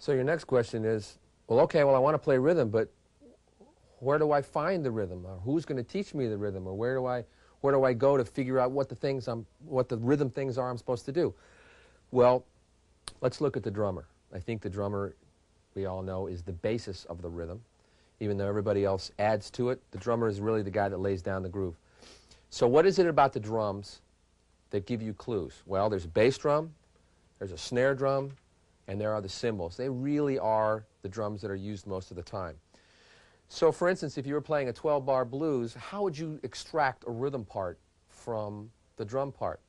So your next question is, well, okay, well, I want to play rhythm, but where do I find the rhythm? Or who's going to teach me the rhythm? Or where do I go to figure out what the rhythm things are I'm supposed to do? Well, let's look at the drummer. I think the drummer, we all know, is the basis of the rhythm. Even though everybody else adds to it, the drummer is really the guy that lays down the groove. So what is it about the drums that give you clues? Well, there's a bass drum, there's a snare drum, and there are the cymbals. They really are the drums that are used most of the time. So for instance, if you were playing a 12-bar blues, how would you extract a rhythm part from the drum part?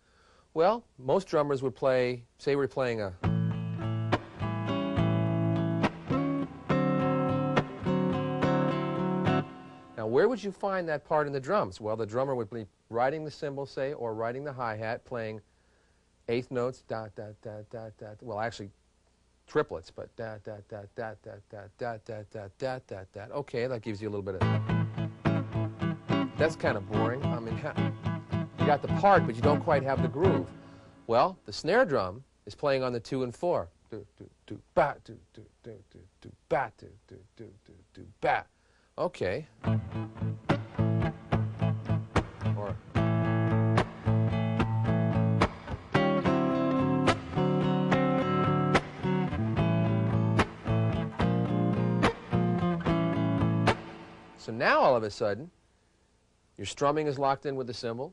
Well, most drummers would play, say we're playing a... Now, where would you find that part in the drums? Well, the drummer would be riding the cymbal, say, or riding the hi-hat, playing eighth notes, da, da, da, da, da, well, actually, triplets, but da, da, da, da, da, da, da, da, da, da, da, da. Okay, that gives you a little bit of... That's kind of boring. I mean, you got the part, but you don't quite have the groove. Well, the snare drum is playing on the 2 and 4. Do, do, do, ba, do, do, do, do, do, ba, do, do, do, do, do, ba. Okay. Or so now all of a sudden, your strumming is locked in with the cymbal,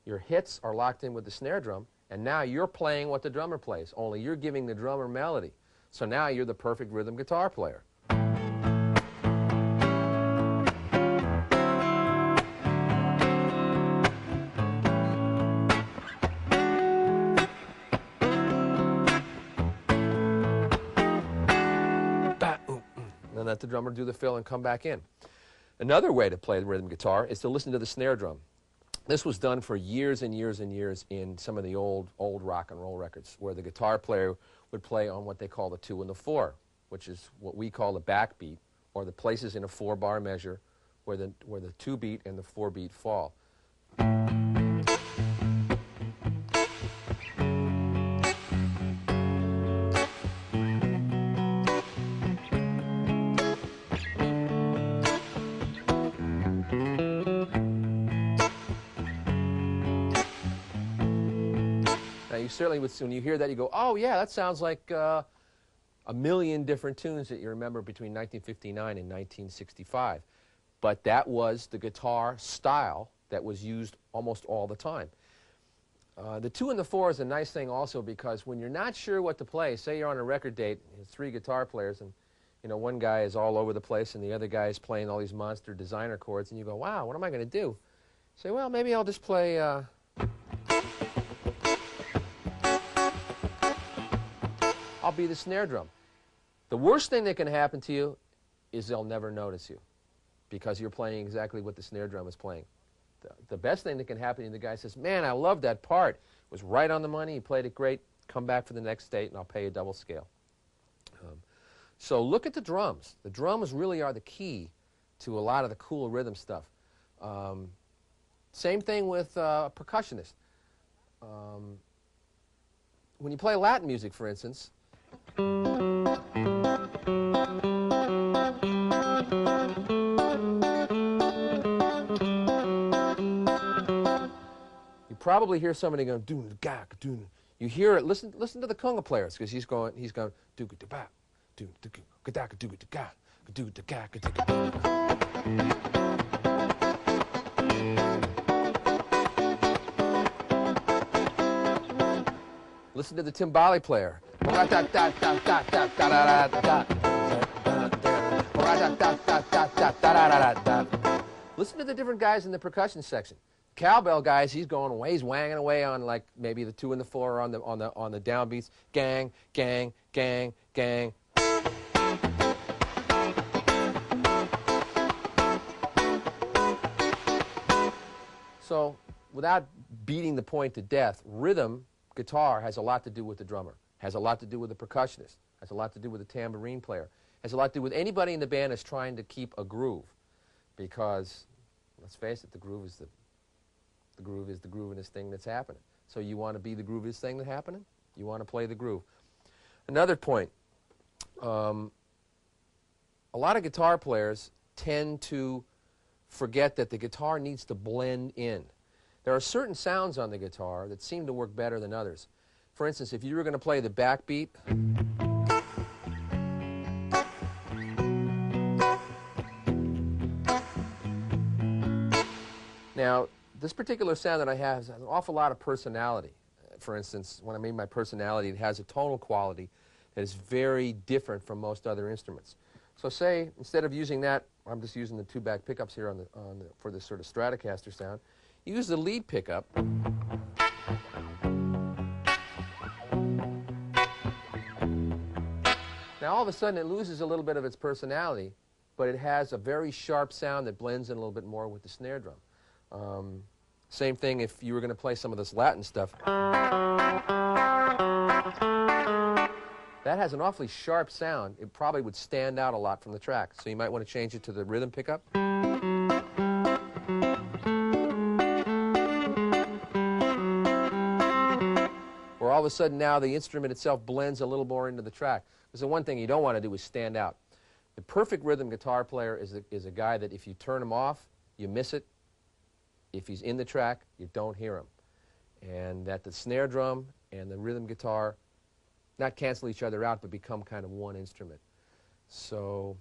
your hits are locked in with the snare drum, and now you're playing what the drummer plays, only you're giving the drummer melody. So now you're the perfect rhythm guitar player. And let the drummer do the fill and come back in. Another way to play the rhythm guitar is to listen to the snare drum. This was done for years and years and years in some of the old rock and roll records, where the guitar player would play on what they call the 2 and the 4, which is what we call the backbeat, or the places in a 4-bar measure where the 2 beat and the 4 beat fall. Now, you certainly would, when you hear that, you go, oh, yeah, that sounds like a million different tunes that you remember between 1959 and 1965. But that was the guitar style that was used almost all the time. The 2 and the 4 is a nice thing also, because when you're not sure what to play, say you're on a record date, there's 3 guitar players, and you know, one guy is all over the place and the other guy is playing all these monster designer chords, and you go, wow, what am I going to do? You say, well, maybe I'll just play... I'll be the snare drum. The worst thing that can happen to you is they'll never notice you, because you're playing exactly what the snare drum is playing. The best thing that can happen to you, the guy says, man, I love that part. It was right on the money. You played it great. Come back for the next date, and I'll pay you double scale. So look at the drums. The drums really are the key to a lot of the cool rhythm stuff. Same thing with percussionists. When you play Latin music, for instance, you probably hear somebody going doon ga doon. You hear it. Listen to the conga players, because he's going do ga ba do ga da ga do ga do ga ga. Listen to the timbale player. Listen to the different guys in the percussion section. Cowbell guys, he's wanging away on like maybe the 2 and the 4 on the downbeats. Gang, gang, gang, gang. So, without beating the point to death, rhythm guitar has a lot to do with the drummer, has a lot to do with the percussionist, has a lot to do with the tambourine player, has a lot to do with anybody in the band that's trying to keep a groove. Because, let's face it, the groove is the groovinest thing that's happening. So you want to be the grooviest thing that's happening? You want to play the groove. Another point, A lot of guitar players tend to forget that the guitar needs to blend in. There are certain sounds on the guitar that seem to work better than others. For instance, if you were going to play the backbeat, now this particular sound that I have has an awful lot of personality. For instance, when I mean by personality, it has a tonal quality that is very different from most other instruments. So say, instead of using that, I'm just using the two back pickups here for this sort of Stratocaster sound. Use the lead pickup. Now all of a sudden it loses a little bit of its personality, but it has a very sharp sound that blends in a little bit more with the snare drum. Same thing if you were going to play some of this Latin stuff. That has an awfully sharp sound. It probably would stand out a lot from the track. So you might want to change it to the rhythm pickup. Or all of a sudden now the instrument itself blends a little more into the track. Because the one thing you don't want to do is stand out. The perfect rhythm guitar player is a guy that if you turn him off, you miss it. If he's in the track, you don't hear him. And that the snare drum and the rhythm guitar not cancel each other out, but become kind of one instrument. So